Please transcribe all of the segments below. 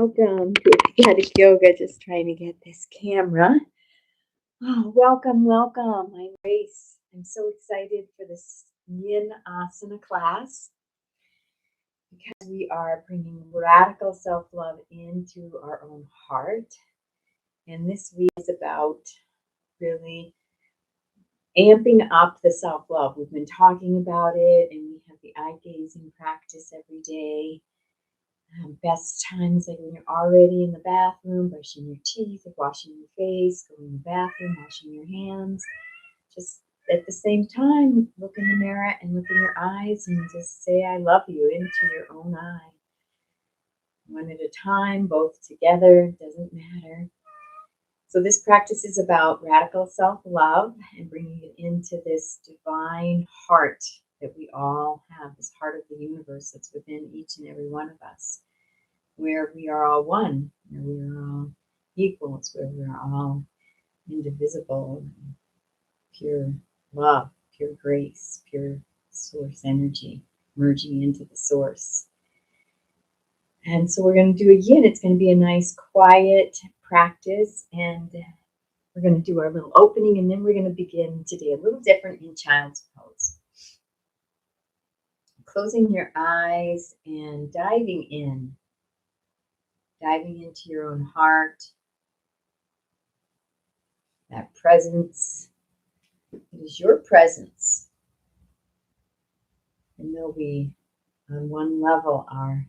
welcome to Ecstatic Yoga. Just trying to get this camera. Oh, welcome. I'm Grace. I'm so excited for this Yin Asana class because we are bringing radical self-love into our own heart. And this week is about really amping up the self-love. We've been talking about it, and we have the eye gazing practice every day. Best times like when you're already in the bathroom, brushing your teeth, or washing your face, going to the bathroom, washing your hands. Just at the same time, look in the mirror and look in your eyes and just say, I love you into your own eye. One at a time, both together, doesn't matter. So this practice is about radical self-love and bringing it into this divine heart that we all have, this heart of the universe that's within each and every one of us, where we are all one, where we are all equals, where we are all indivisible, pure love, pure grace, pure source energy, merging into the source. And so we're going to do a yin. It's going to be a nice, quiet practice, and we're going to do our little opening, and then we're going to begin today a little different in child's pose. Closing your eyes and diving into your own heart, that presence. It is your presence. And though we, on one level, are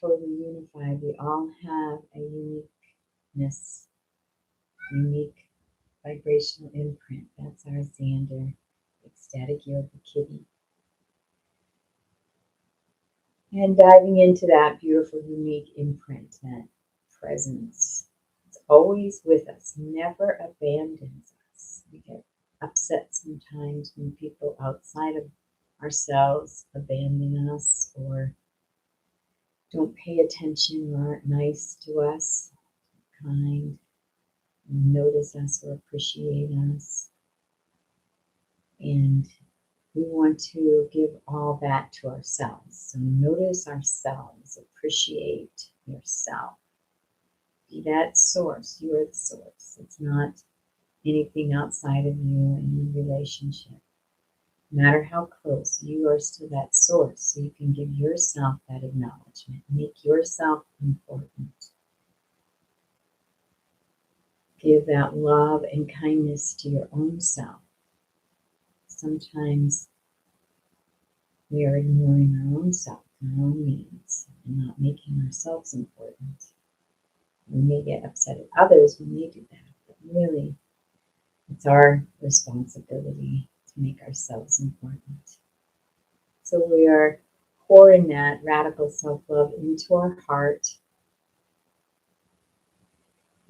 totally unified, we all have a uniqueness, unique vibrational imprint. That's our Xander, Ecstatic Yoga Kitty. And diving into that beautiful, unique imprint, that presence. It's always with us, never abandons us. We get upset sometimes when people outside of ourselves abandon us or don't pay attention or aren't nice to us, kind, notice us or appreciate us. And we want to give all that to ourselves. So notice ourselves, appreciate yourself. Be that source. You are the source. It's not anything outside of you, any relationship. No matter how close, you are still that source. So you can give yourself that acknowledgement. Make yourself important. Give that love and kindness to your own self. Sometimes we are ignoring our own self, our own needs, and not making ourselves important. We may get upset at others when they do that, but really, it's our responsibility to make ourselves important. So we are pouring that radical self-love into our heart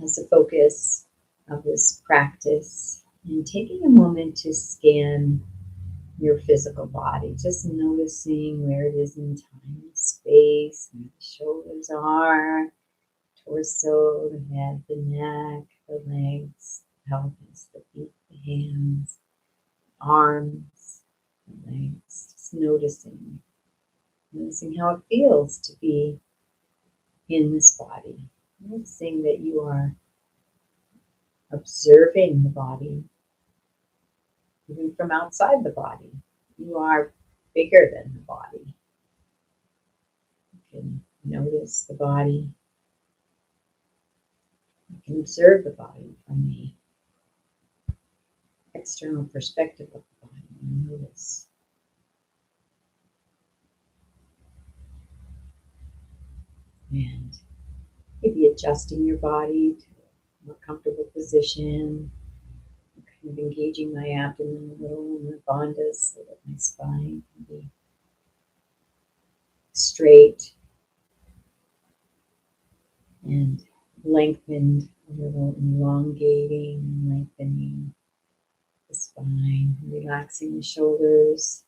as the focus of this practice, and taking a moment to scan your physical body, just noticing where it is in time and space, where the shoulders are, torso, the head, the neck, the legs, the pelvis, the feet, the hands, arms, the legs, just noticing how it feels to be in this body. Noticing that you are observing the body, even from outside the body. You are bigger than the body. You can notice the body. You can observe the body from the external perspective of the body. And notice. And maybe adjusting your body to a more comfortable position. Kind of engaging my abdomen a little and my bandhas so that my spine can be straight and lengthened a little, elongating and lengthening the spine, relaxing the shoulders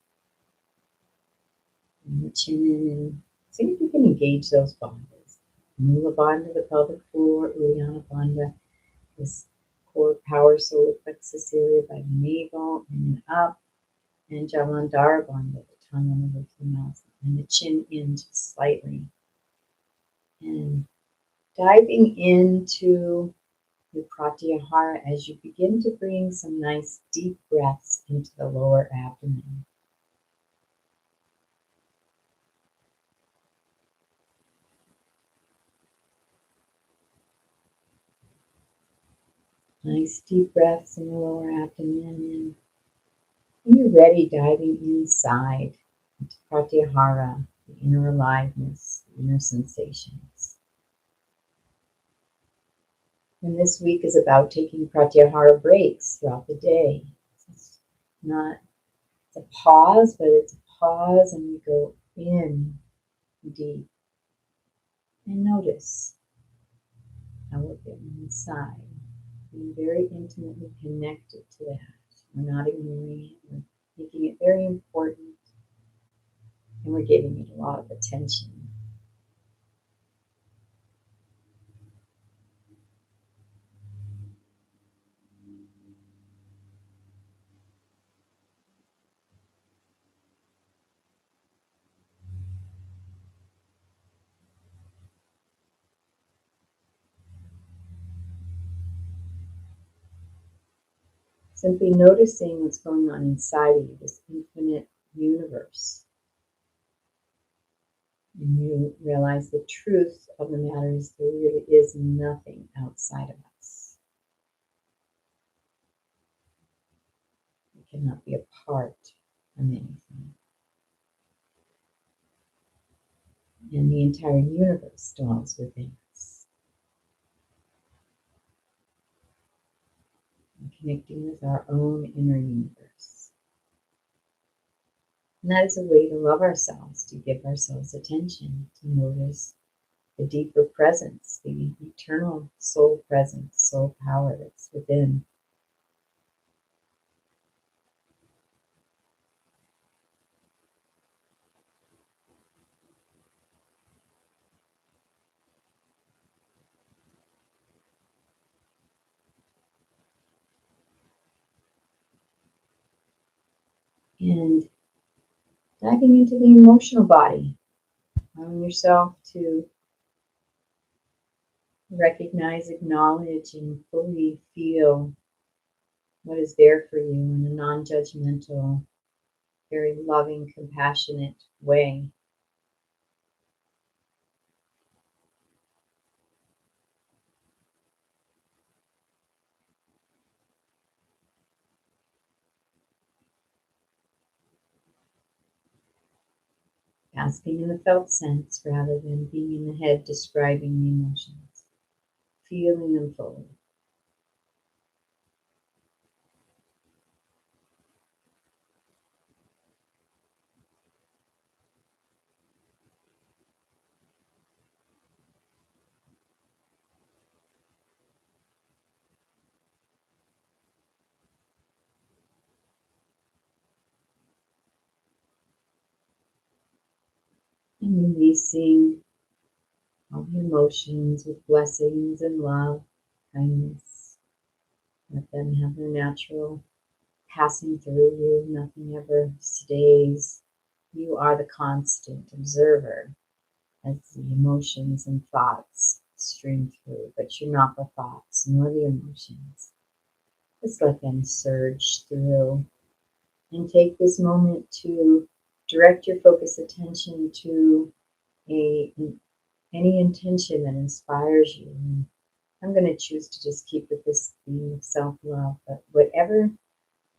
and the chin and see if you can engage those bandhas. Mula bandha, the pelvic floor, Uddiyana bandha, this core power solar plexus area by the navel and then up, and Jalandhara bandha, the tongue on the roof of the mouth, and the chin in just slightly. And diving into your pratyahara as you begin to bring some nice deep breaths into the lower abdomen. Nice deep breaths in the lower abdomen. And when you're ready, diving inside into pratyahara, the inner aliveness, the inner sensations. And this week is about taking pratyahara breaks throughout the day. It's not it's a pause, but it's a pause and we go in deep and notice how we're getting inside. Being very intimately connected to that. We're not ignoring it, we're making it very important, and we're giving it a lot of attention. Simply noticing what's going on inside of you, this infinite universe. And you realize the truth of the matter is there really is nothing outside of us. We cannot be apart from anything. And the entire universe dwells within us. And connecting with our own inner universe. And that is a way to love ourselves, to give ourselves attention, to notice the deeper presence, the eternal soul presence, soul power that's within. And diving into the emotional body, allowing yourself to recognize, acknowledge, and fully feel what is there for you in a non-judgmental, very loving, compassionate way. Basking in the felt sense rather than being in the head describing the emotions. Feeling them fully. And releasing all the emotions with blessings and love, kindness. Let them have their natural passing through you. Nothing ever stays. You are the constant observer as the emotions and thoughts stream through, but you're not the thoughts nor the emotions. Just let them surge through and take this moment to direct your focus attention to any intention that inspires you. And I'm going to choose to just keep with this theme of self-love, but whatever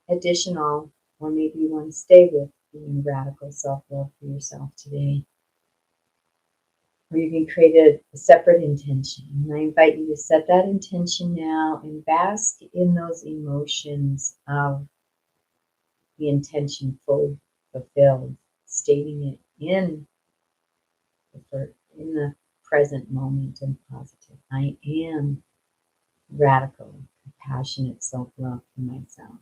additional, or maybe you want to stay with being radical self-love for yourself today, or you can create a separate intention. And I invite you to set that intention now and bask in those emotions of the intention fully fulfilled, stating it in the present moment and positive. I am radical, compassionate self-love for myself.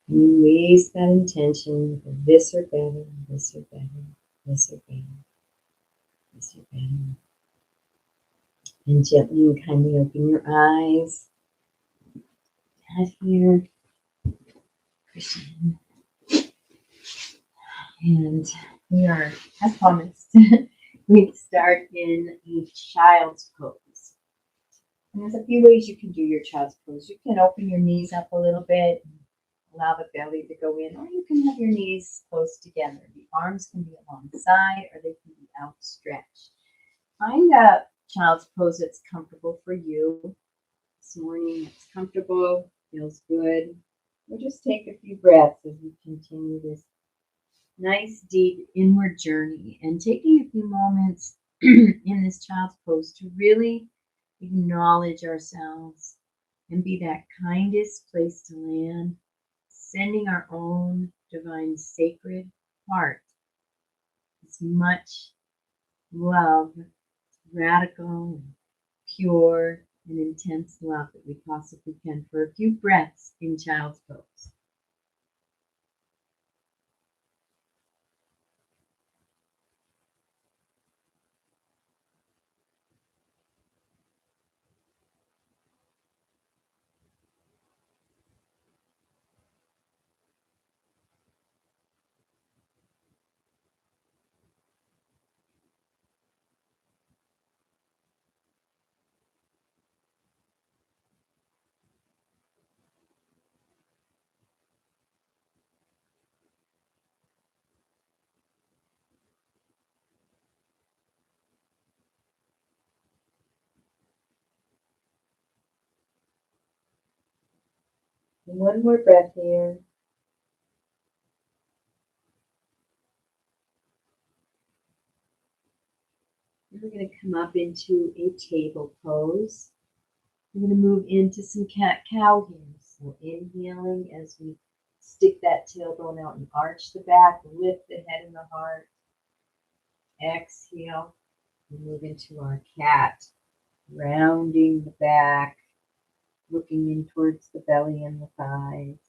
Release that intention for this or better, this or better, this or better, this or better. And gently and kindly open your eyes. Head here. Cushion. And we are, as promised, we start in a child's pose. And there's a few ways you can do your child's pose. You can open your knees up a little bit, allow the belly to go in, or you can have your knees close together. The arms can be alongside or they can be outstretched. Find a child's pose that's comfortable for you. This morning it's comfortable, feels good. We'll just take a few breaths as we continue this nice deep inward journey and taking a few moments in this child's pose to really acknowledge ourselves and be that kindest place to land, sending our own divine sacred heart as much love, radical, pure, and intense love that we possibly can for a few breaths in child's pose. And one more breath here. And we're going to come up into a table pose. We're going to move into some cat-cow here. So inhaling as we stick that tailbone out and arch the back, lift the head and the heart. Exhale, we move into our cat, rounding the back, looking in towards the belly and the thighs.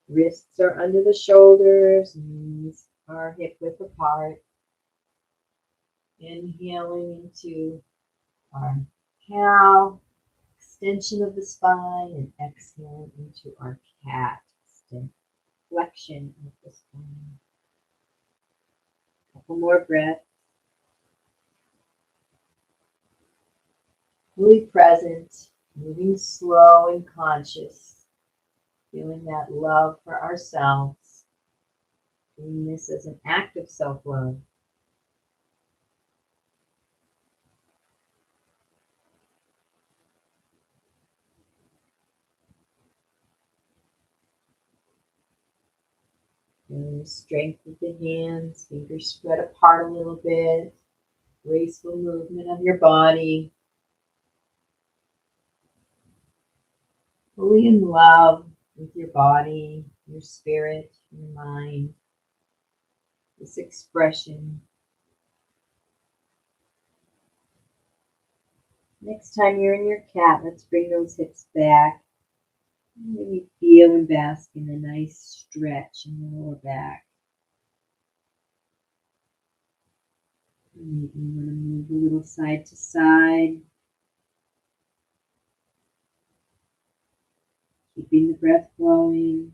Wrists are under the shoulders, knees are hip width apart. Inhaling into our cow, extension of the spine, and exhaling into our cat, flexion of the spine. Couple more breaths. Fully present, moving slow and conscious, feeling that love for ourselves, doing this as an act of self-love. Feeling the strength of the hands, fingers spread apart a little bit, graceful movement of your body. Fully in love with your body, your spirit, your mind. This expression. Next time you're in your cat, let's bring those hips back. Really feel and bask in a nice stretch in the lower back. Maybe you want to move a little side to side. Keeping the breath flowing.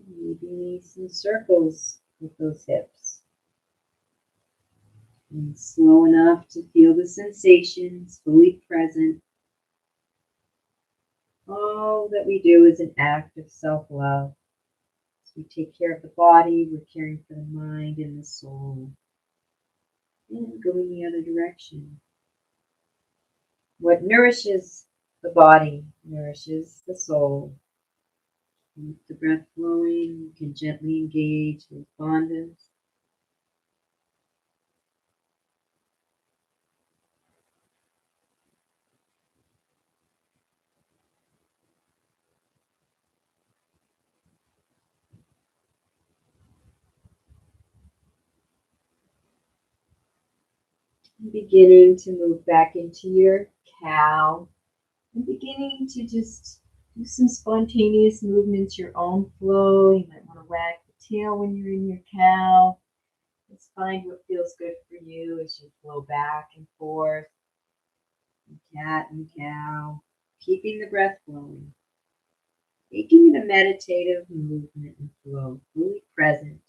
Maybe some circles with those hips. And slow enough to feel the sensations, fully present. All that we do is an act of self-love. As we take care of the body, we're caring for the mind and the soul. And going the other direction. What nourishes the body nourishes the soul. Keep the breath flowing. You can gently engage with bandhas. Beginning to move back into your cow. And beginning to just do some spontaneous movements, your own flow. You might want to wag the tail when you're in your cow. Just find what feels good for you as you flow back and forth. Cat and cow. Keeping the breath flowing. Making it a meditative movement and flow. Fully present.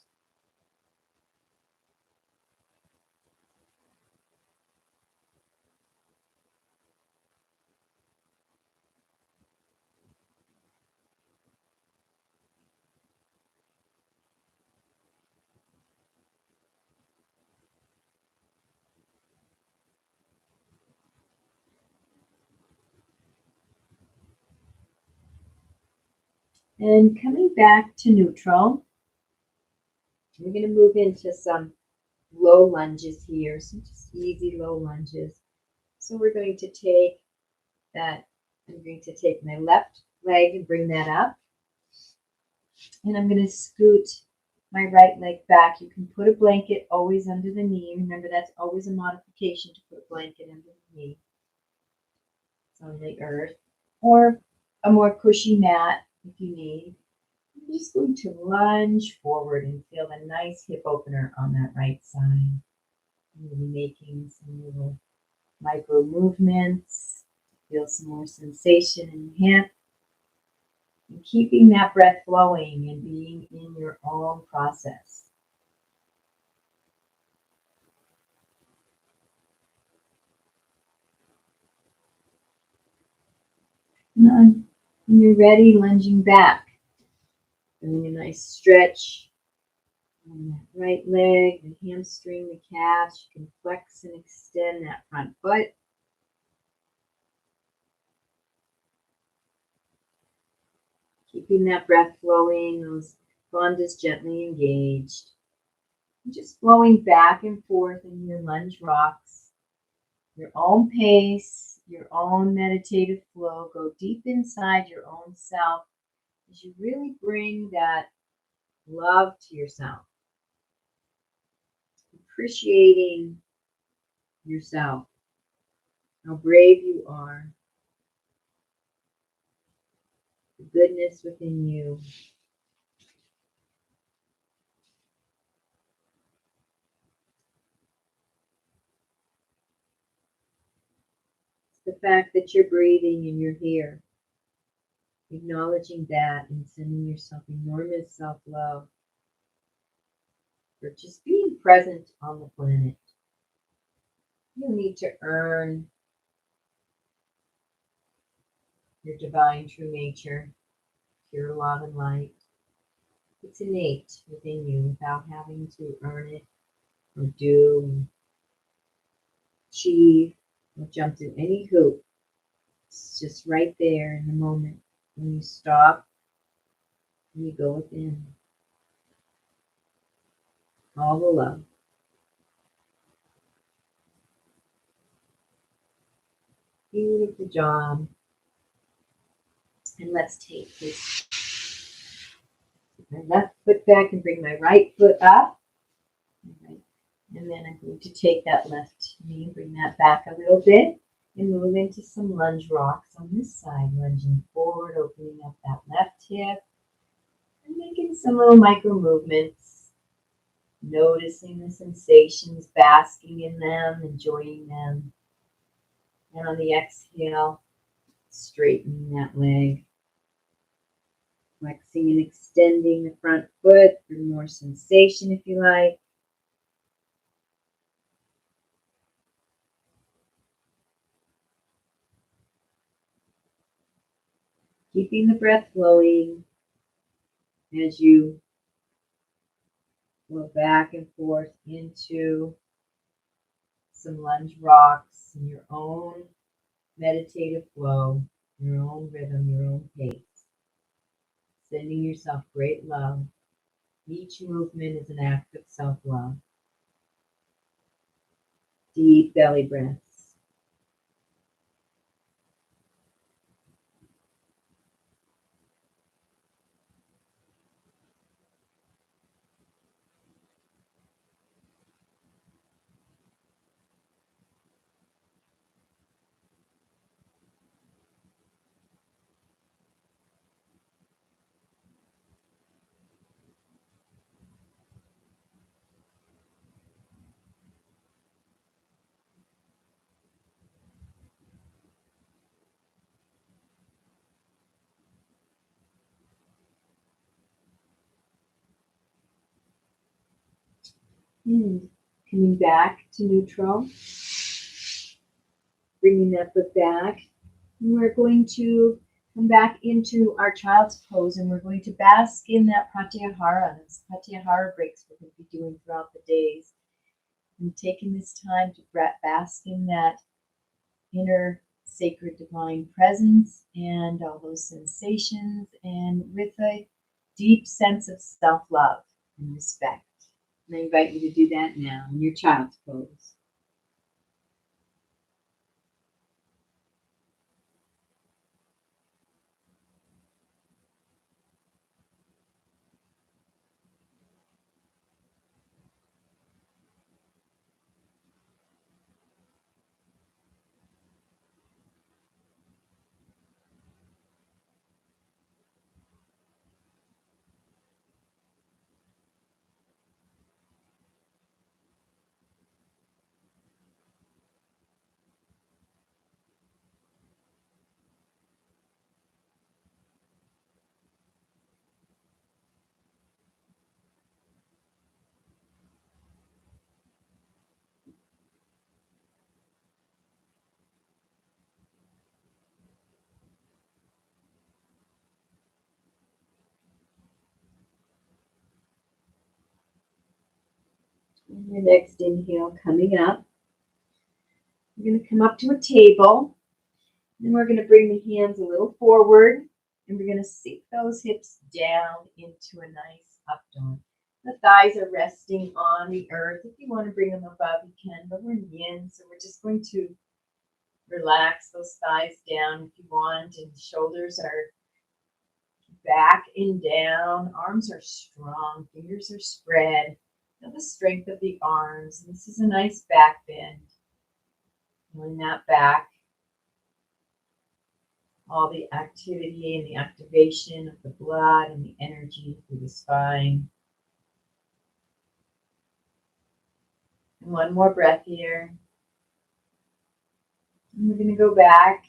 And coming back to neutral, we're going to move into some low lunges here, some just easy low lunges. So we're going to take that, I'm going to take my left leg and bring that up. And I'm going to scoot my right leg back. You can put a blanket always under the knee. Remember, that's always a modification to put a blanket under the knee. It's on the earth. Or a more cushy mat if you need. I'm just going to lunge forward and feel a nice hip opener on that right side. I'm going to be making some little micro movements. Feel some more sensation in the hip. And keeping that breath flowing and being in your own process. And when you're ready, lunging back. Doing a nice stretch on that right leg, the hamstring, the calves. You can flex and extend that front foot. Keeping that breath flowing, those bandhas gently engaged. And just flowing back and forth in your lunge rocks. Your own pace, your own meditative flow. Go deep inside your own self as you really bring that love to yourself. Appreciating yourself, how brave you are, the goodness within you. The fact that you're breathing and you're here, acknowledging that and sending yourself enormous self-love for just being present on the planet. You don't need to earn your divine true nature, pure love and light. It's innate within you without having to earn it or do, achieve, or jump through any hoop. It's just right there in the moment when you stop and you go within. All the love. Beautiful job. And let's take this. My left foot back and bring my right foot up. Right. And then I'm going to take that left knee, bring that back a little bit, and move into some lunge rocks on this side. Lunging forward, opening up that left hip, and making some little micro movements. Noticing the sensations, basking in them, enjoying them. And on the exhale, straightening that leg. Flexing and extending the front foot for more sensation if you like. Keeping the breath flowing as you go back and forth into some lunge rocks in your own meditative flow, your own rhythm, your own pace. Sending yourself great love. Each movement is an act of self-love. Deep belly breaths. And coming back to neutral, bringing that foot back. And we're going to come back into our child's pose, and we're going to bask in that pratyahara. Those pratyahara breaks we're going to be doing throughout the days. And taking this time to bask in that inner sacred divine presence and all those sensations, and with a deep sense of self-love and respect. And I invite you to do that now in your child's pose. And your next inhale coming up. We're going to come up to a table. Then we're going to bring the hands a little forward, and we're going to sink those hips down into a nice up dog. The thighs are resting on the earth. If you want to bring them above, you can, but we're in yin, so we're just going to relax those thighs down if you want, and shoulders are back and down. Arms are strong, fingers are spread. Feel the strength of the arms. And this is a nice back bend. Feeling that back. All the activity and the activation of the blood and the energy through the spine. And one more breath here. And we're going to go back.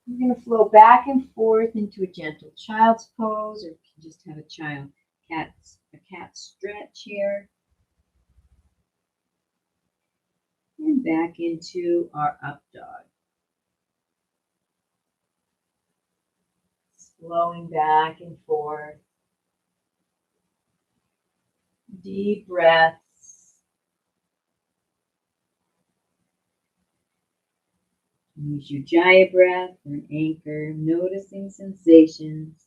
We're going to flow back and forth into a gentle child's pose, or you can just have a cat stretch here. And back into our up dog. Flowing back and forth. Deep breaths. Use your Jaya breath for an anchor, noticing sensations.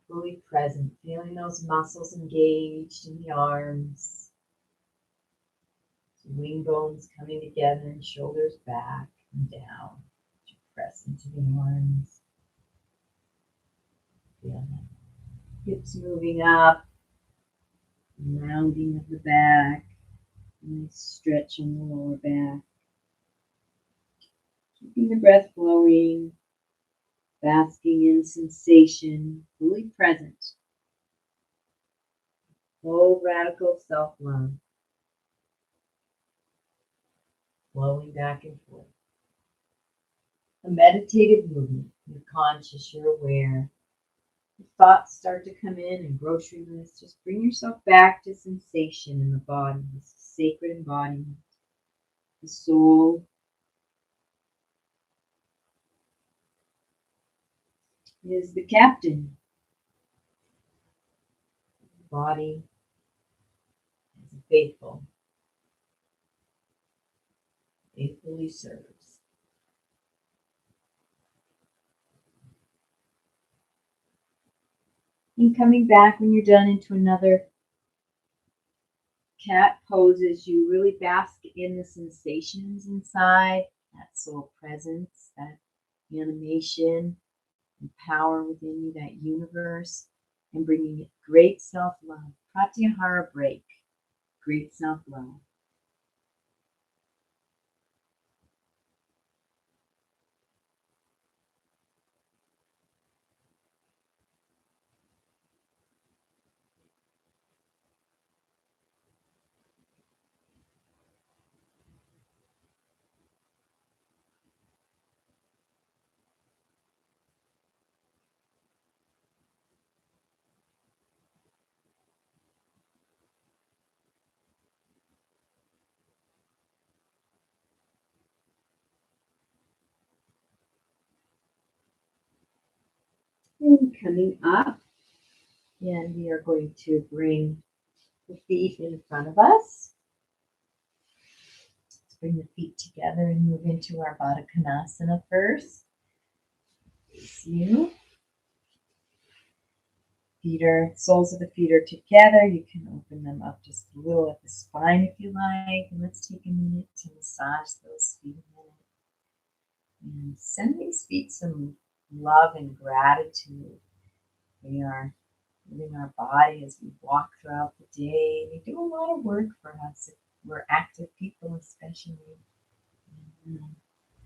Fully present, feeling those muscles engaged in the arms. Wing bones coming together and shoulders back and down. Press into the arms. Feel that. Hips moving up. Rounding of the back. Nice stretch in the lower back. Keeping the breath flowing. Basking in sensation. Fully present. Full radical self-love. Flowing back and forth. A meditative movement. You're conscious, you're aware. If thoughts start to come in and grocery lists, just bring yourself back to sensation in the body, this sacred embodiment. The soul is the captain. The body is faithful. Faithfully serves. And coming back when you're done into another cat pose as you really bask in the sensations inside, that soul presence, that animation and power within you, that universe, and bringing it great self-love. Pratyahara break, great self-love. And coming up, and we are going to bring the feet in front of us. Let's bring the feet together and move into our Baddha Konasana first. Face you. Soles of the feet are together. You can open them up just a little at the spine if you like. And let's take a minute to massage those feet a minute. And send these feet some love and gratitude. We are moving our body as we walk throughout the day. They do a lot of work for us if we're active people, especially. And I'm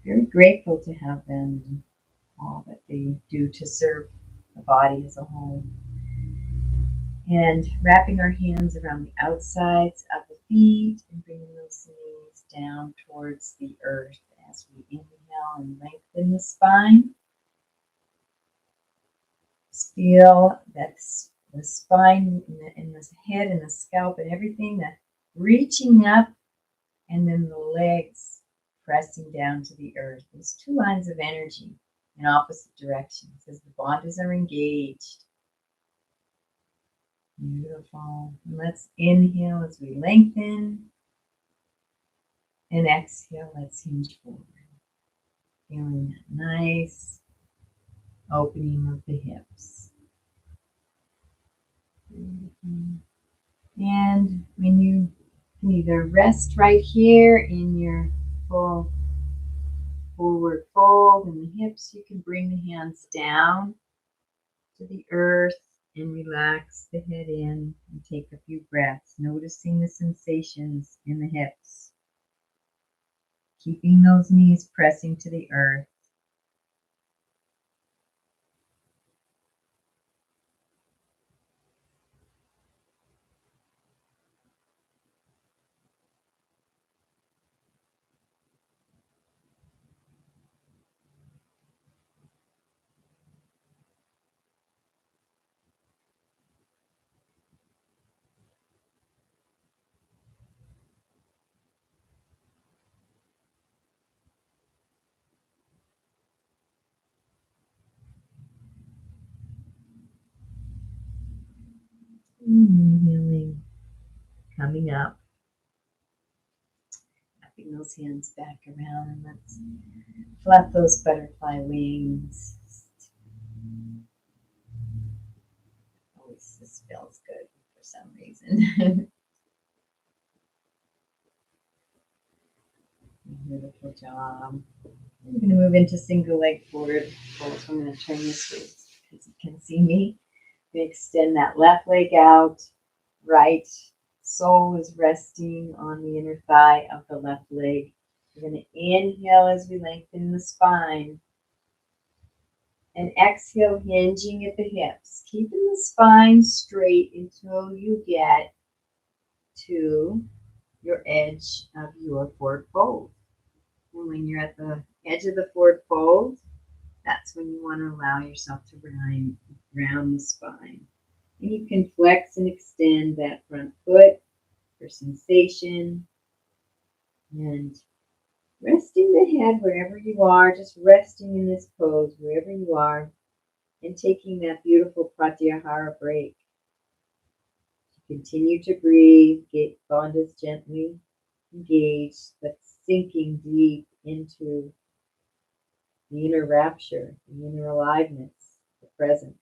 very grateful to have them and all that they do to serve the body as a whole. And wrapping our hands around the outsides of the feet and bringing those knees down towards the earth as we inhale and lengthen the spine. Feel that the spine and the head and the scalp and everything that reaching up, and then the legs pressing down to the earth. There's two lines of energy in opposite directions as the bandhas are engaged. Beautiful. And let's inhale as we lengthen. And exhale, let's hinge forward. Feeling that nice opening of the hips. And when you can either rest right here in your full forward fold in the hips, you can bring the hands down to the earth and relax the head in and take a few breaths, noticing the sensations in the hips. Keeping those knees pressing to the earth. Inhaling, coming up, wrapping those hands back around, and let's flap those butterfly wings. Always this feels good for some reason. Beautiful job. I'm going to move into single leg forward fold. So I'm going to turn this way because you can see me. I'm going to extend that left leg out. Right sole is resting on the inner thigh of the left leg. We're going to inhale as we lengthen the spine. And exhale, hinging at the hips. Keeping the spine straight until you get to your edge of your forward fold. And when you're at the edge of the forward fold, that's when you want to allow yourself to round the spine. And you can flex and extend that front foot for sensation. And resting the head wherever you are, just resting in this pose wherever you are, and taking that beautiful pratyahara break. Continue to breathe, get bandhas gently engaged, but sinking deep into the inner rapture, the inner aliveness, the presence.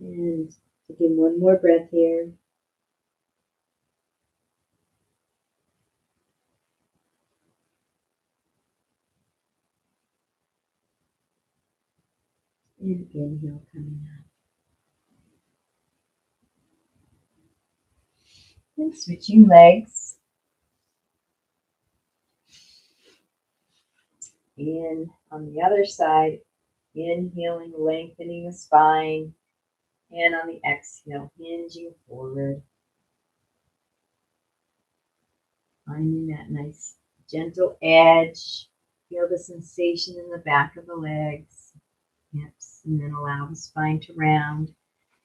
And taking one more breath here. And inhale coming up. And switching legs. And on the other side, inhaling, lengthening the spine. And on the exhale, hinging forward. Finding that nice gentle edge. Feel the sensation in the back of the legs, hips, and then allow the spine to round,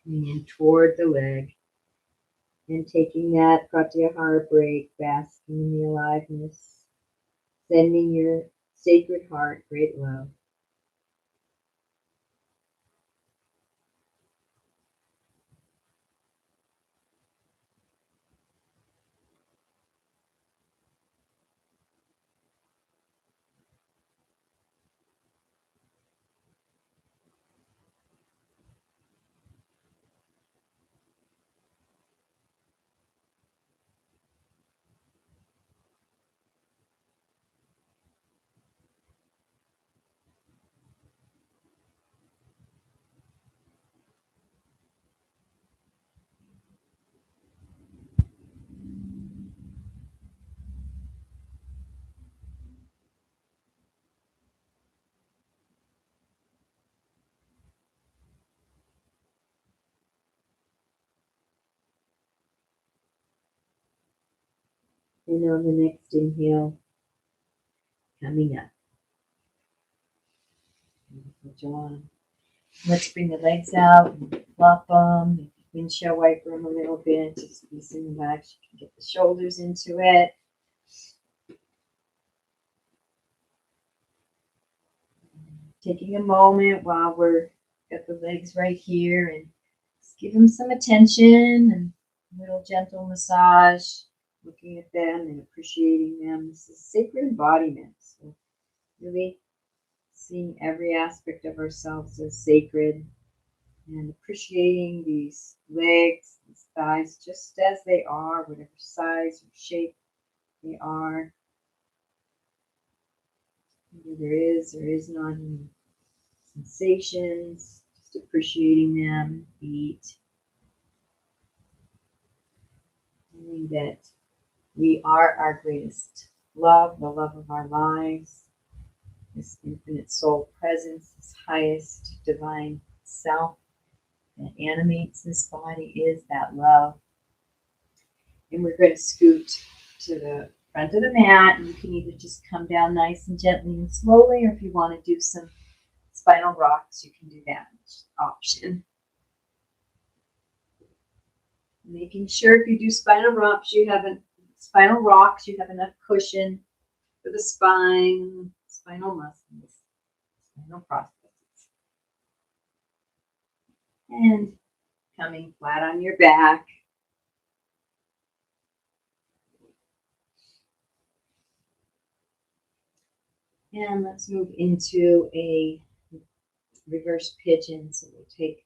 coming in toward the leg. And taking that pratyahara break, basking in the aliveness, sending your sacred heart great love. And on the next inhale, coming up. Beautiful job. Let's bring the legs out and flop them. Windshield wiper them a little bit, just loosen the legs. You can get the shoulders into it. Taking a moment while we're got the legs right here and just give them some attention and a little gentle massage, looking at them and appreciating them. This is sacred embodiment. So really seeing every aspect of ourselves as sacred and appreciating these legs, these thighs, just as they are, whatever size or shape they are. Maybe there is not any sensations, just appreciating them, feet, knowing that we are our greatest love, the love of our lives, this infinite soul presence, this highest divine self that animates this body is that love. And we're going to scoot to the front of the mat, and you can either just come down nice and gently and slowly, or if you want to do some spinal rocks, you can do that option. Making sure if you do spinal rocks, you have enough cushion for the spine, spinal muscles, spinal processes. And coming flat on your back. And let's move into a reverse pigeon. So we'll take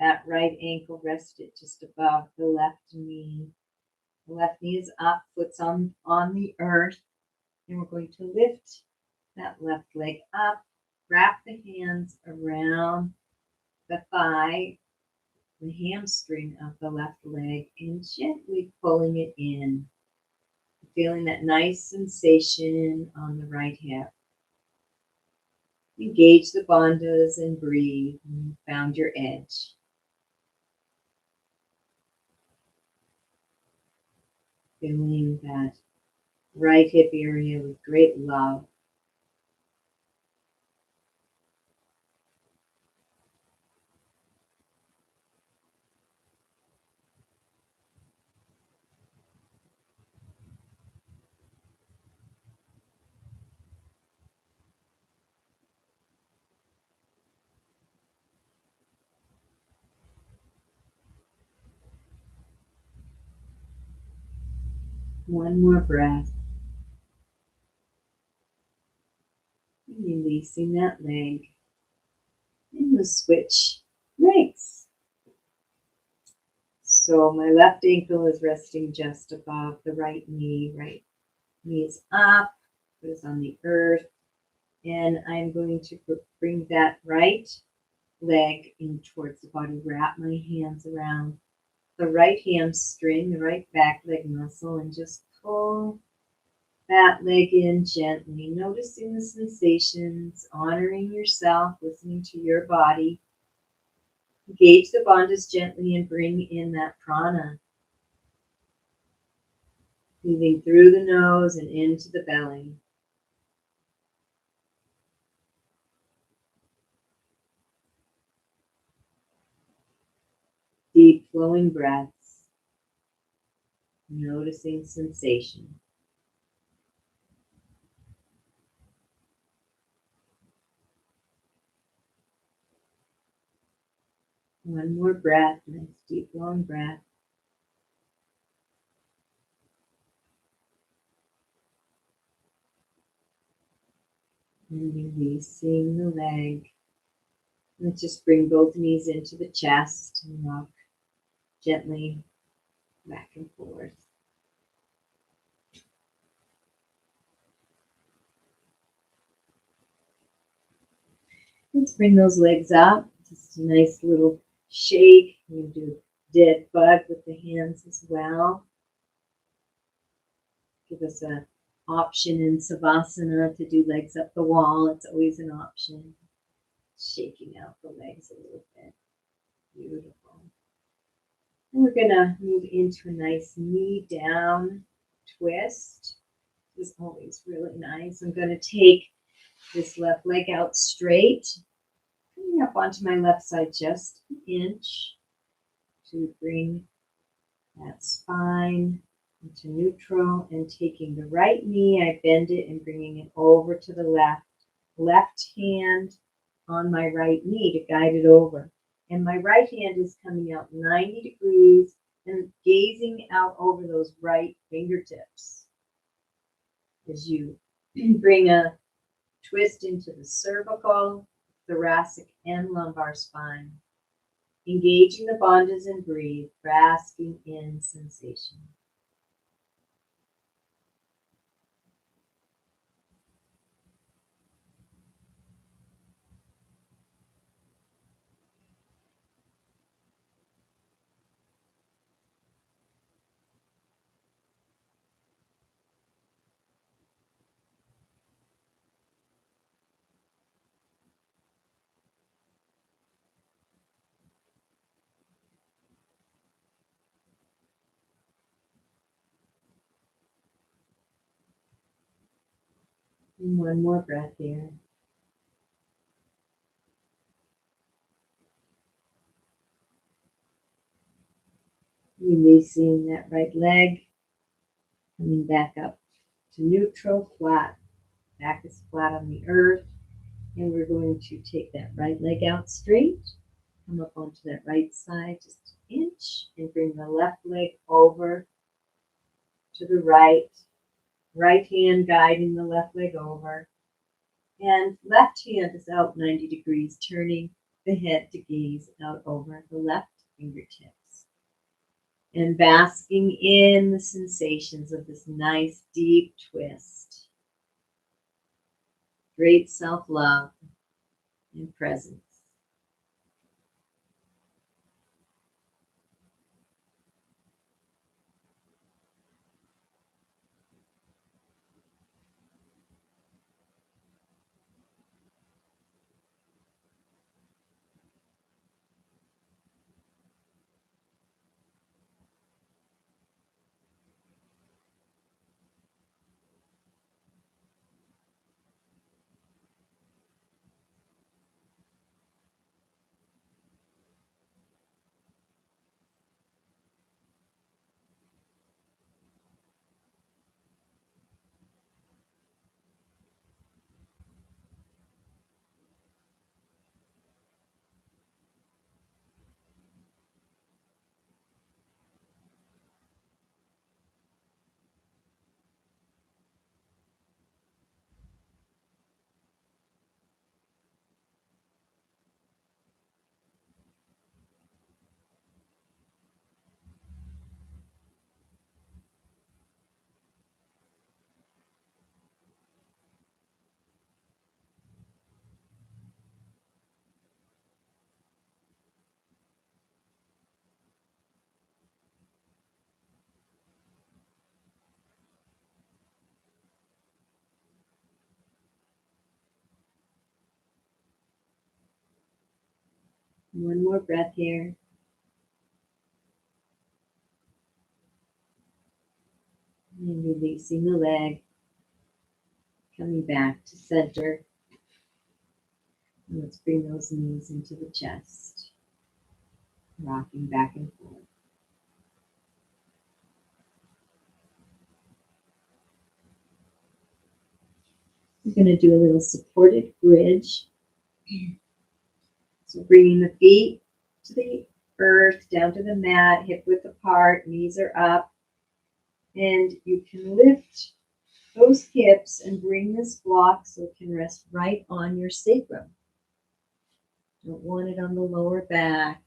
that right ankle, rest it just above the left knee. The left knee is up, foot's on the earth. And we're going to lift that left leg up, wrap the hands around the thigh, the hamstring of the left leg, and gently pulling it in. Feeling that nice sensation on the right hip. Engage the bandhas and breathe. And you found your edge. Feeling that right hip area with great love. One more breath. Releasing that leg. And we'll switch legs. So my left ankle is resting just above the right knee. Right knee is up, foot is on the earth. And I'm going to bring that right leg in towards the body. Wrap my hands around the right hamstring, the right back leg muscle, and just pull that leg in gently, noticing the sensations, honoring yourself, listening to your body. Engage the bandhas gently and bring in that prana, moving through the nose and into the belly. Deep flowing breaths, noticing sensation. One more breath, nice deep long breath. And releasing the leg. Let's just bring both knees into the chest and rock gently back and forth. Let's bring those legs up. Just a nice little shake. You do dead bug with the hands as well. Give us an option in Savasana to do legs up the wall. It's always an option. Shaking out the legs a little bit. Beautiful. And we're going to move into a nice knee down twist. This is always really nice. I'm going to take this left leg out straight, coming up onto my left side just an inch to bring that spine into neutral, and taking the right knee, I bend it and bringing it over to the left hand on my right knee to guide it over. And my right hand is coming out 90 degrees and gazing out over those right fingertips as you bring a twist into the cervical, thoracic, and lumbar spine. Engaging the bandhas and breathe, basking in sensation. And one more breath here. Releasing that right leg, coming back up to neutral, flat. Back is flat on the earth. And we're going to take that right leg out straight, come up onto that right side just an inch, and bring the left leg over to the right. Right hand guiding the left leg over. And left hand is out 90 degrees, turning the head to gaze out over the left fingertips. And basking in the sensations of this nice deep twist. Great self-love and presence. One more breath here. And releasing the leg. Coming back to center. And let's bring those knees into the chest. Rocking back and forth. We're going to do a little supported bridge. So bringing the feet to the earth, down to the mat, hip width apart, knees are up. And you can lift those hips and bring this block so it can rest right on your sacrum. Don't want it on the lower back,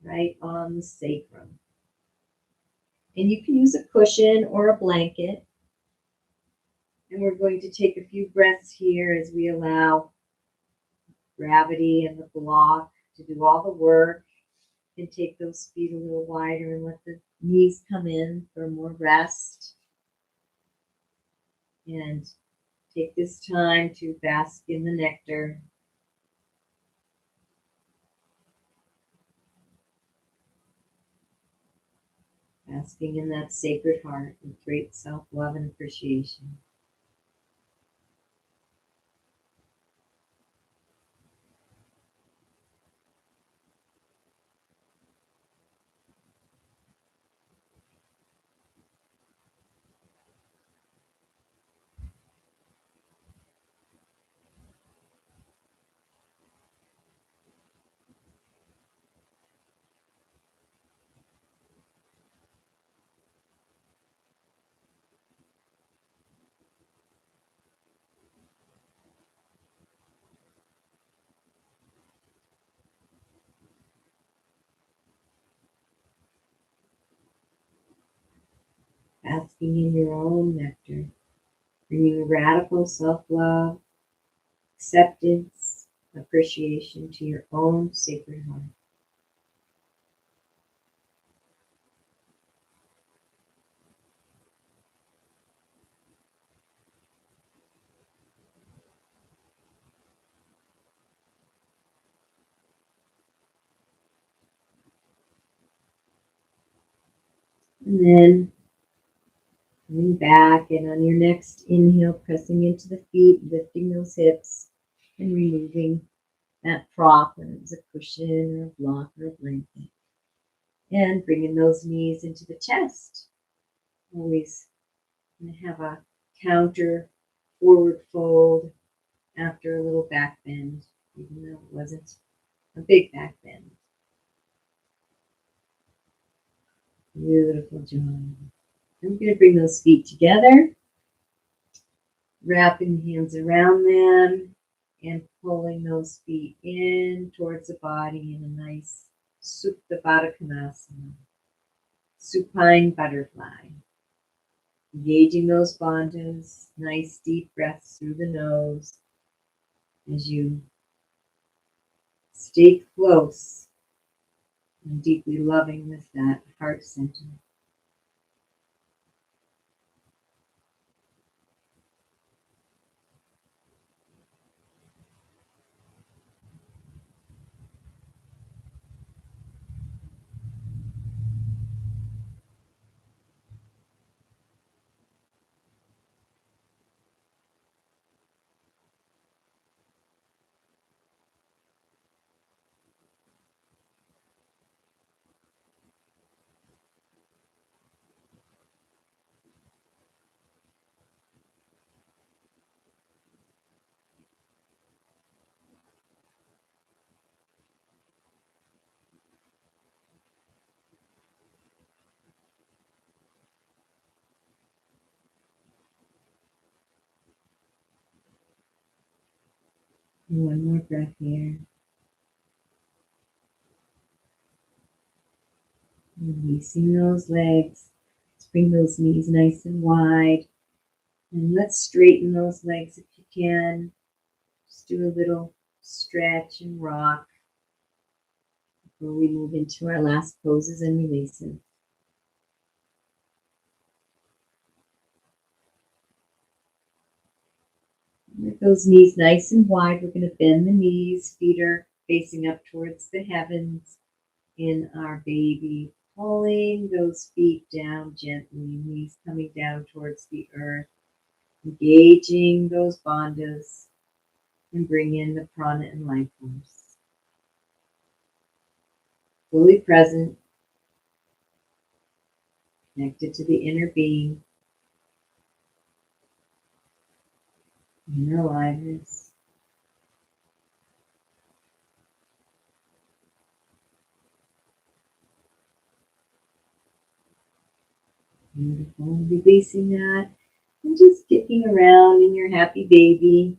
right on the sacrum. And you can use a cushion or a blanket. And we're going to take a few breaths here as we allow gravity and the block to do all the work. You can take those feet a little wider and let the knees come in for more rest. And take this time to bask in the nectar. Basking in that sacred heart with great self-love and appreciation. Basking in your own nectar, bringing radical self-love, acceptance, appreciation to your own sacred heart. And then coming back, and on your next inhale, pressing into the feet, lifting those hips, and removing that prop, whether it's a cushion or a block or a blanket. And bringing those knees into the chest. Always going to have a counter forward fold after a little back bend, even though it wasn't a big back bend. Beautiful job. I'm going to bring those feet together, wrapping hands around them, and pulling those feet in towards the body in a nice Supta Baddha Konasana, supine butterfly. Engaging those bandhas, nice deep breaths through the nose as you stay close and deeply loving with that heart center. And one more breath here. Releasing those legs. Let's bring those knees nice and wide. And let's straighten those legs if you can. Just do a little stretch and rock before we move into our last poses and releases. With those knees nice and wide, we're going to bend the knees. Feet are facing up towards the heavens in our baby, pulling those feet down gently, knees coming down towards the earth, engaging those bandhas, and bring in the prana and life force. Fully present, connected to the inner being, inner aliveness. Beautiful. Releasing that and just skipping around in your happy baby.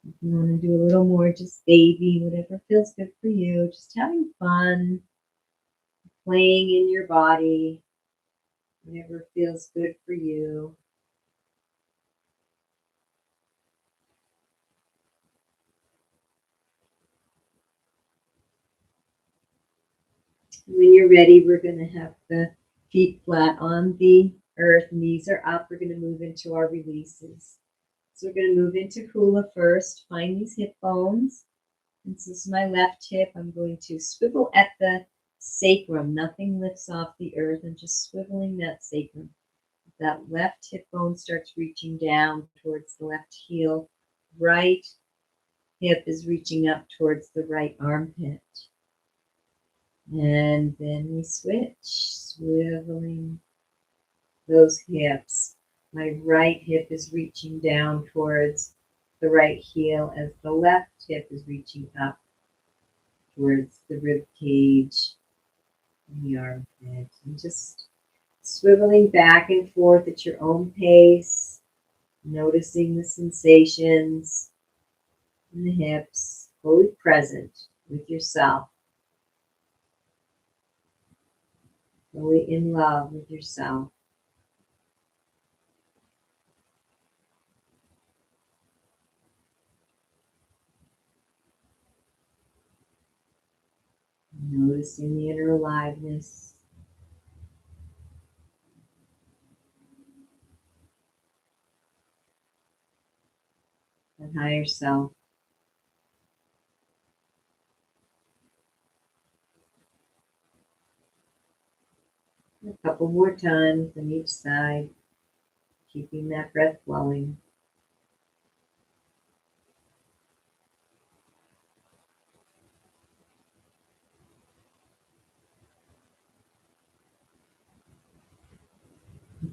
If you want to do a little more, just baby, whatever feels good for you. Just having fun, playing in your body, whatever feels good for you. When you're ready, we're going to have the feet flat on the earth, knees are up. We're going to move into our releases. So we're going to move into hula first. Find these hip bones. And this is my left hip. I'm going to swivel at the sacrum. Nothing lifts off the earth. I'm just swiveling that sacrum. That left hip bone starts reaching down towards the left heel. Right hip is reaching up towards the right armpit. And then we switch, swiveling those hips. My right hip is reaching down towards the right heel as the left hip is reaching up towards the rib cage and the armpit. And just swiveling back and forth at your own pace, noticing the sensations in the hips, fully present with yourself. Fully in love with yourself. Noticing the inner aliveness. And higher self. A couple more times on each side, keeping that breath flowing.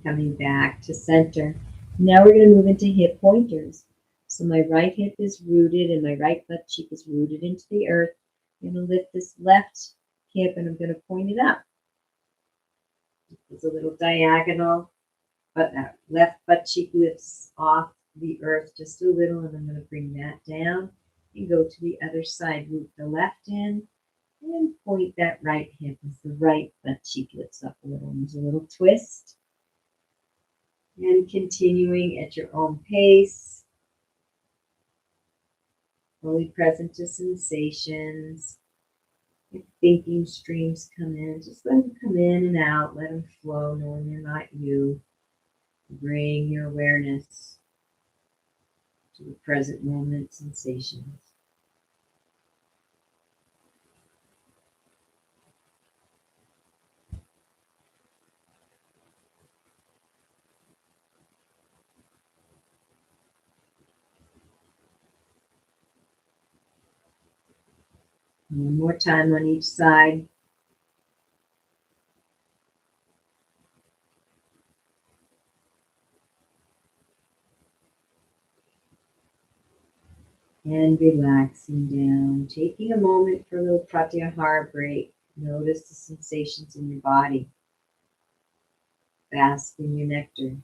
Coming back to center. Now we're going to move into hip pointers. So my right hip is rooted and my right butt cheek is rooted into the earth. I'm going to lift this left hip and I'm going to point it up. It's a little diagonal, but that left butt cheek lifts off the earth just a little, and I'm going to bring that down and go to the other side. Root the left in and point that right hip as the right butt cheek lifts up a little. There's a little twist. And continuing at your own pace, fully present to sensations. If thinking streams come in, just let them come in and out, let them flow, knowing they're not you. Bring your awareness to the present moment sensations. One more time on each side. And relaxing down. Taking a moment for a little pratyahara break. Notice the sensations in your body. Bask in your nectar.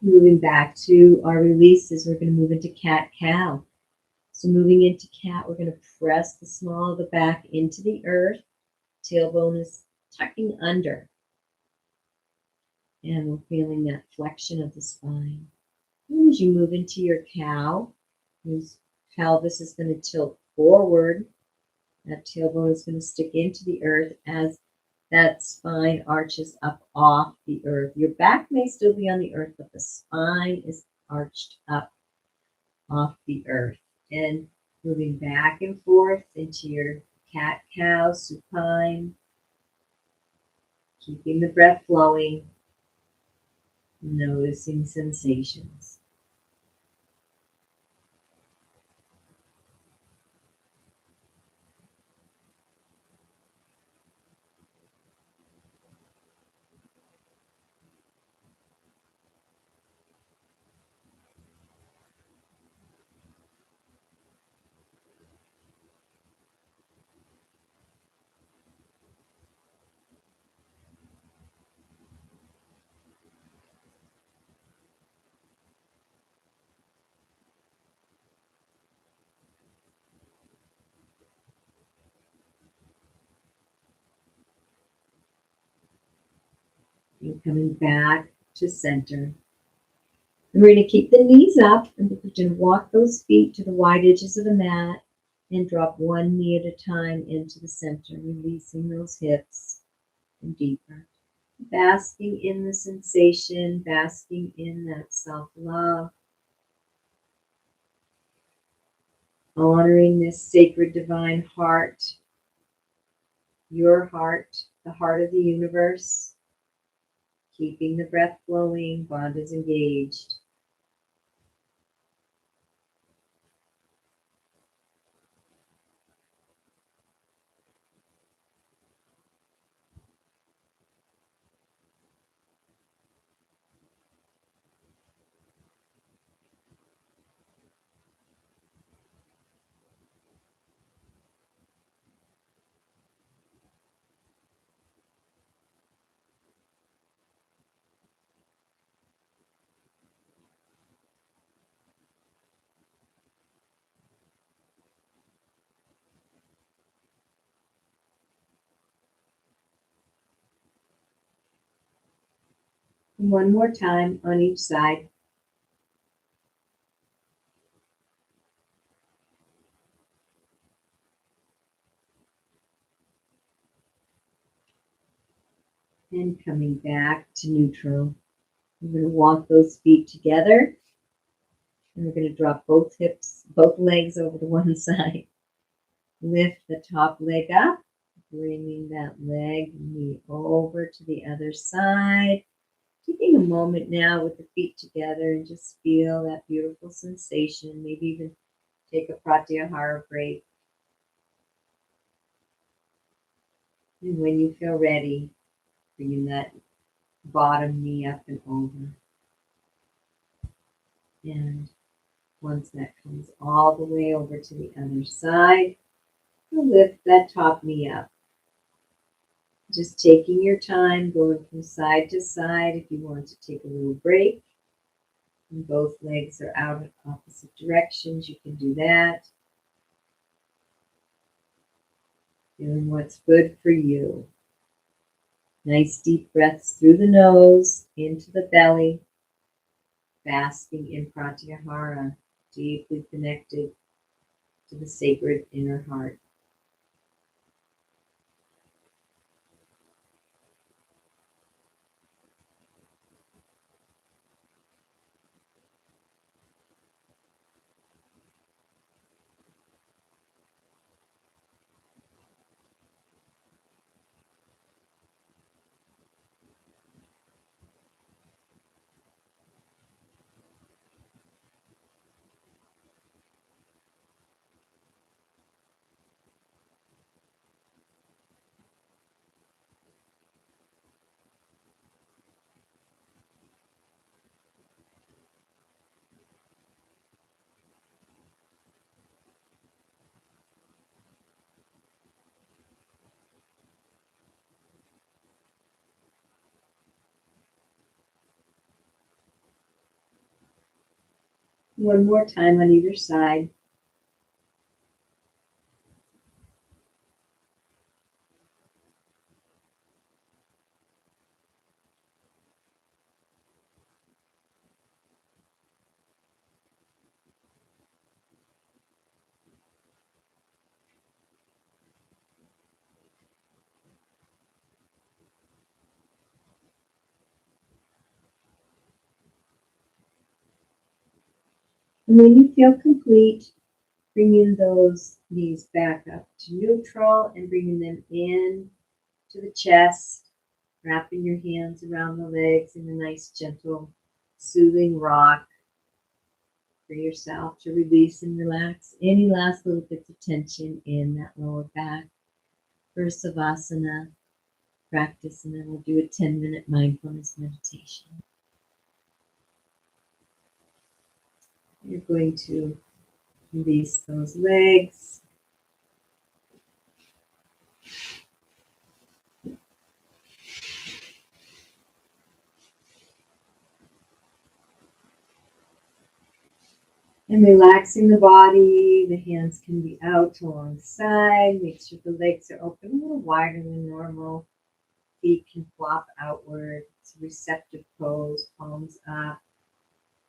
Moving back to our releases, we're going to move into cat-cow. So moving into cat, we're going to press the small of the back into the earth. Tailbone is tucking under. And we're feeling that flexion of the spine. And as you move into your cow, use pelvis is going to tilt forward. That tailbone is going to stick into the earth as that spine arches up off the earth. Your back may still be on the earth, but the spine is arched up off the earth. And moving back and forth into your cat-cow supine, keeping the breath flowing, noticing sensations. And coming back to center. And we're going to keep the knees up, and we're going to walk those feet to the wide edges of the mat and drop one knee at a time into the center, releasing those hips and deeper. Basking in the sensation, basking in that self-love, honoring this sacred divine heart, your heart, the heart of the universe, keeping the breath flowing, bond is engaged. And one more time on each side. And coming back to neutral. We're going to walk those feet together. And we're going to drop both hips, both legs over to one side. Lift the top leg up, bringing that leg and knee over to the other side. Taking a moment now with the feet together and just feel that beautiful sensation. Maybe even take a pratyahara break. And when you feel ready, bringing that bottom knee up and over. And once that comes all the way over to the other side, you'll lift that top knee up. Just taking your time, going from side to side. If you want to take a little break, and both legs are out in opposite directions, you can do that. Doing what's good for you. Nice deep breaths through the nose, into the belly, basking in pratyahara, deeply connected to the sacred inner heart. One more time on either side. And when you feel complete, bringing those knees back up to neutral and bringing them in to the chest, wrapping your hands around the legs in a nice, gentle, soothing rock for yourself to release and relax any last little bits of tension in that lower back for Savasana practice, and then we'll do a 10-minute mindfulness meditation. You're going to release those legs. And relaxing the body, the hands can be out alongside. Make sure the legs are open a little wider than normal. Feet can flop outward. It's a receptive pose, palms up.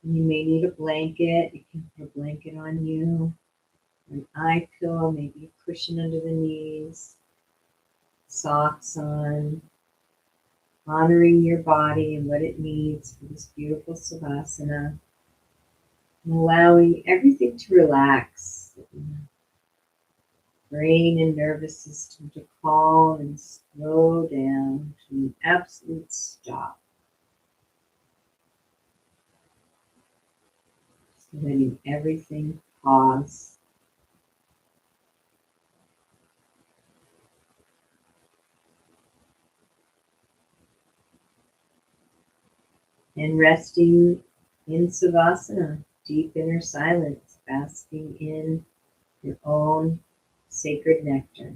And you may need a blanket. You can put a blanket on you, an eye pillow, maybe a cushion under the knees, socks on, honoring your body and what it needs for this beautiful Savasana, and allowing everything to relax. Brain and nervous system to calm and slow down to an absolute stop. So letting everything pause. And resting in Savasana, deep inner silence, basking in your own sacred nectar.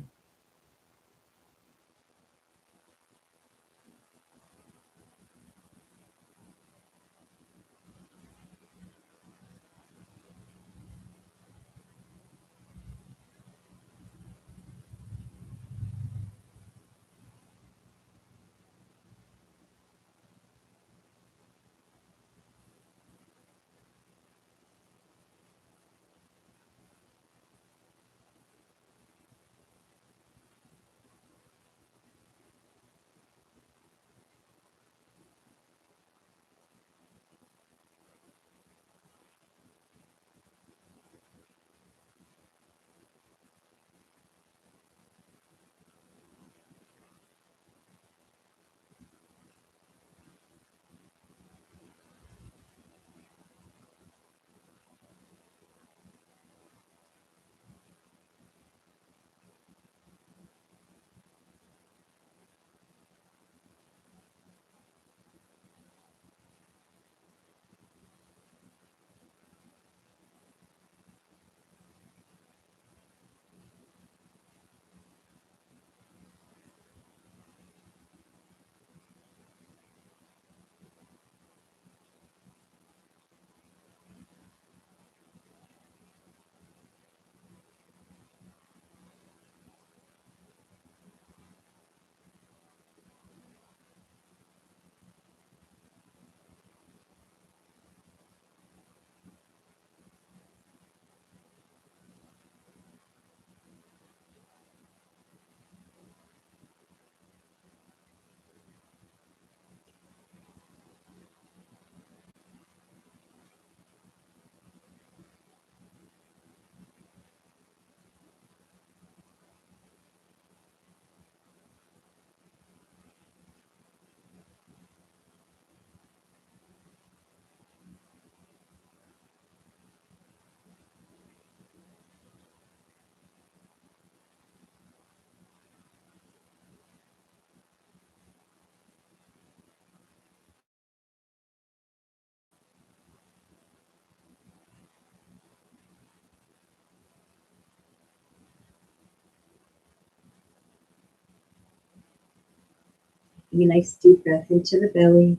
Take a nice deep breath into the belly.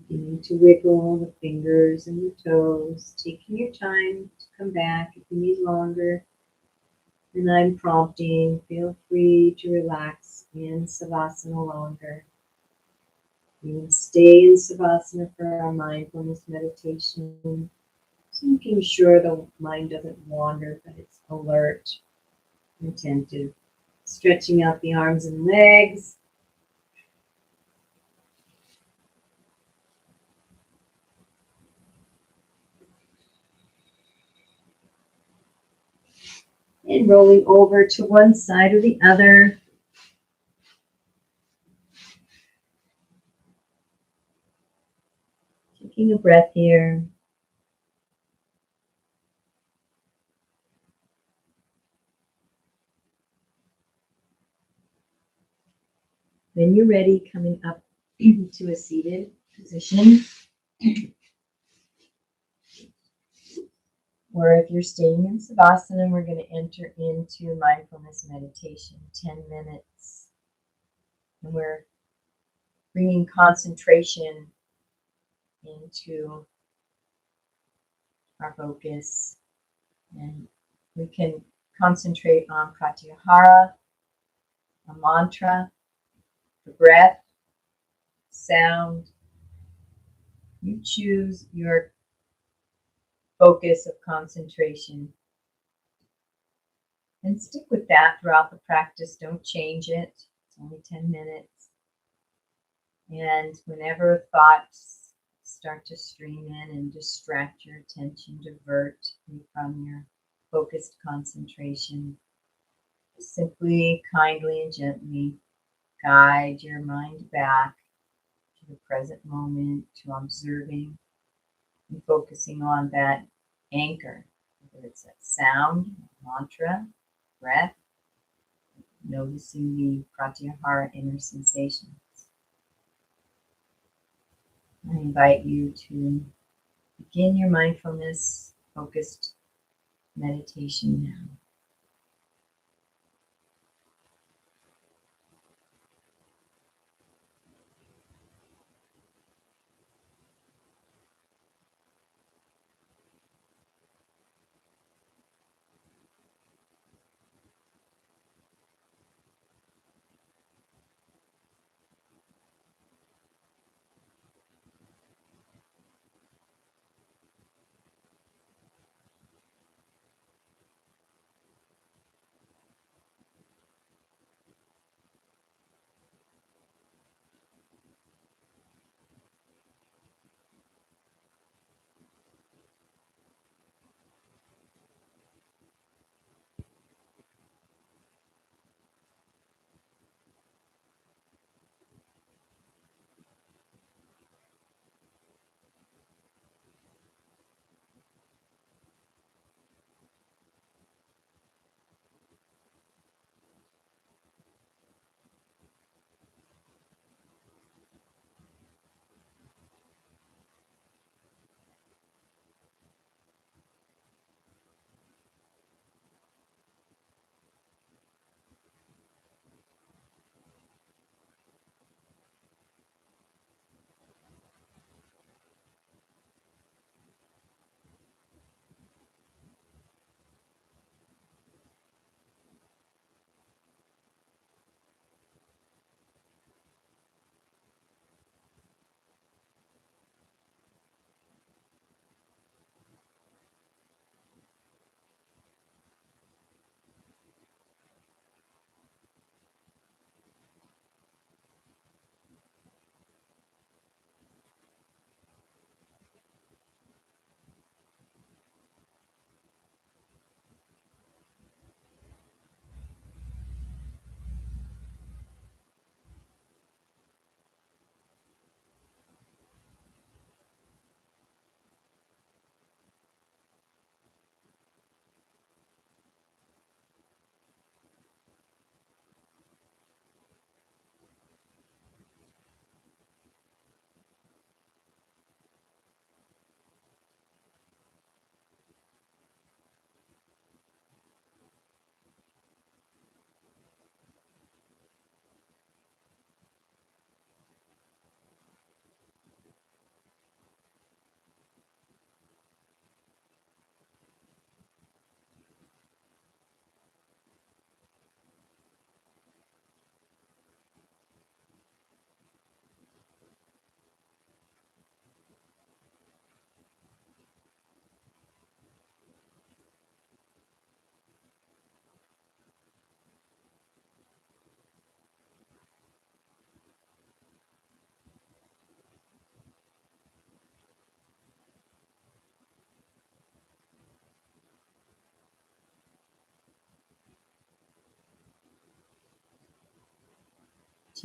Beginning to wiggle the fingers and the toes, taking your time to come back if you need longer. And I'm prompting, feel free to relax in Savasana longer. You can stay in Savasana for our mindfulness meditation, so making sure the mind doesn't wander, but it's alert and attentive. Stretching out the arms and legs. And rolling over to one side or the other. Taking a breath here. When you're ready, coming up to a seated position. Or if you're staying in Savasana, we're going to enter into mindfulness meditation, 10 minutes. And we're bringing concentration into our focus. And we can concentrate on pratyahara, a mantra, the breath, sound. You choose your focus of concentration and stick with that throughout the practice. Don't change it. It's only 10 minutes. And whenever thoughts start to stream in and distract your attention, divert you from your focused concentration, simply, kindly, and gently guide your mind back to the present moment, to observing and focusing on that anchor, whether it's that sound, mantra, breath, noticing the pratyahara inner sensations. I invite you to begin your mindfulness focused meditation now.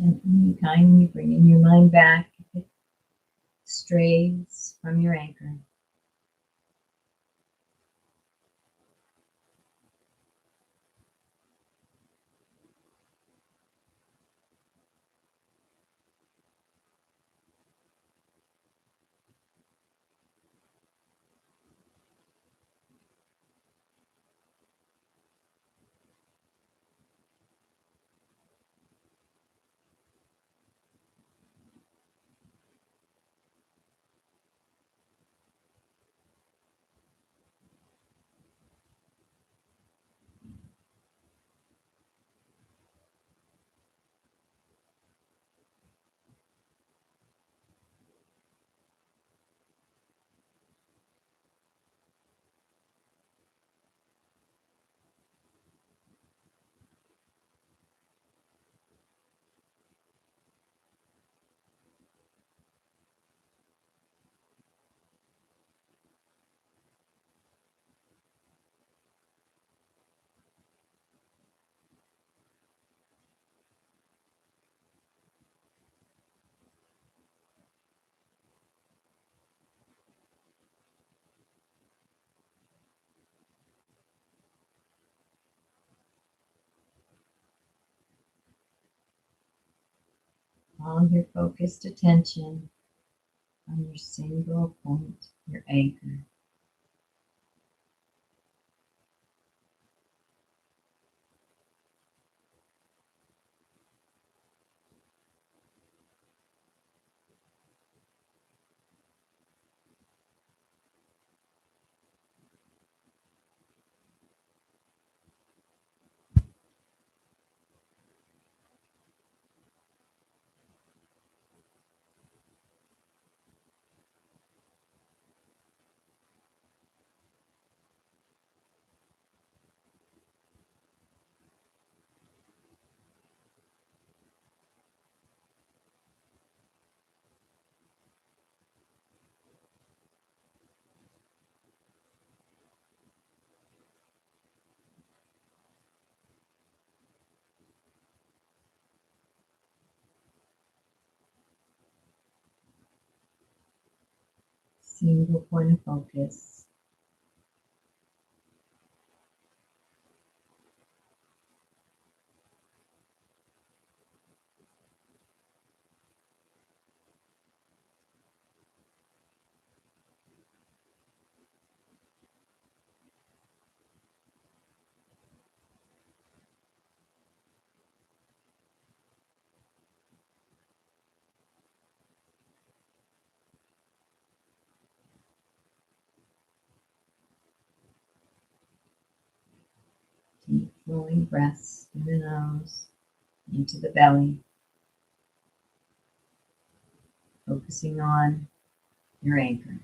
Gently, kindly bringing your mind back if it strays from your anchor. All your focused attention on your single point, your anchor. Single point of focus. Deep flowing breaths through the nose, into the belly, focusing on your anchor.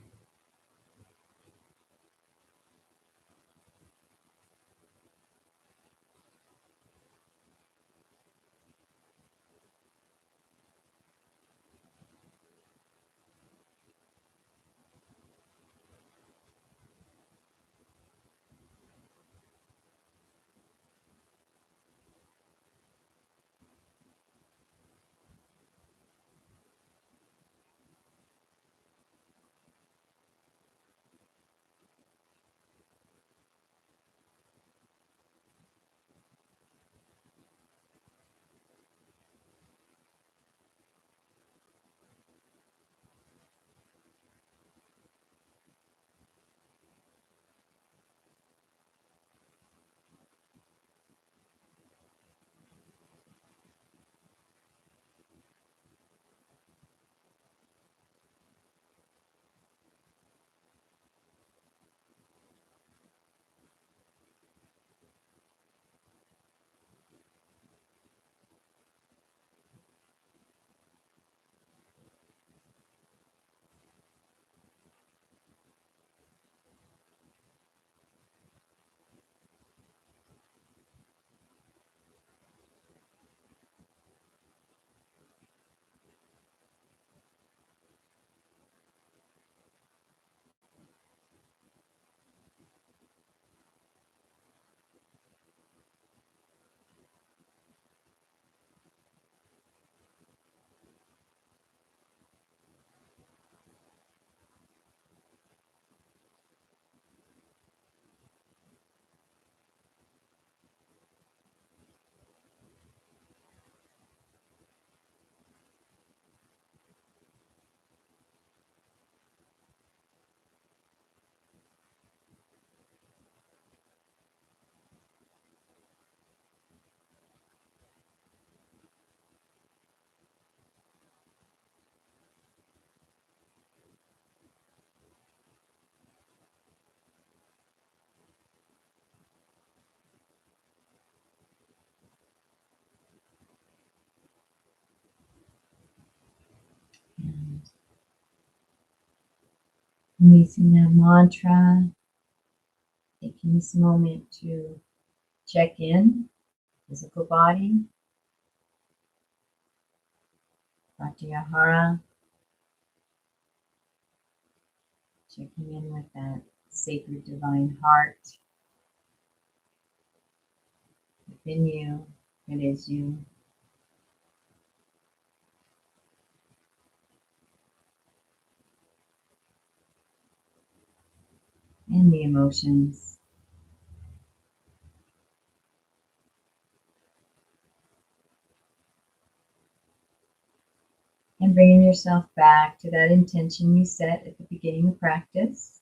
Releasing that mantra, taking this moment to check in, physical body, pratyahara, checking in with that sacred divine heart within you. It is you. And the emotions. And bringing yourself back to that intention you set at the beginning of practice.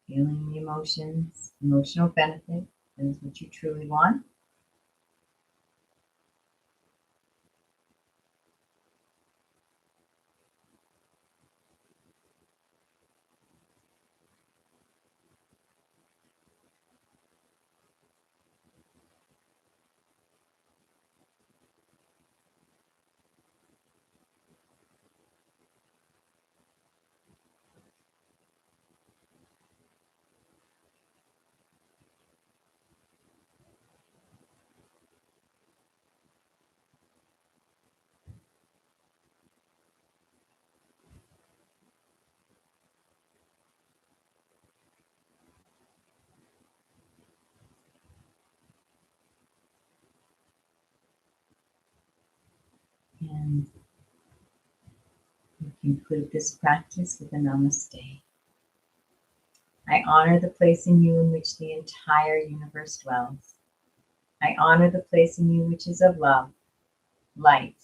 Feeling the emotions, emotional benefit, that is what you truly want. And we conclude this practice with a namaste. I honor the place in you in which the entire universe dwells. I honor the place in you which is of love, light,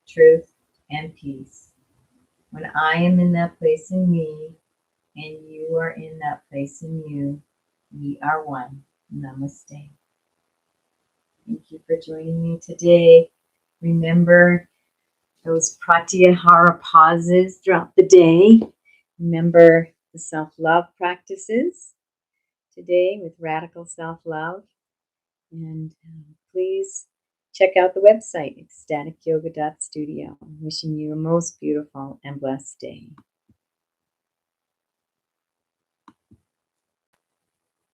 truth, and peace. When I am in that place in me, and you are in that place in you, we are one. Namaste. Thank you for joining me today. Remember those pratyahara pauses throughout the day. Remember the self-love practices today with radical self-love. And please check out the website, ecstaticyoga.studio. I'm wishing you a most beautiful and blessed day.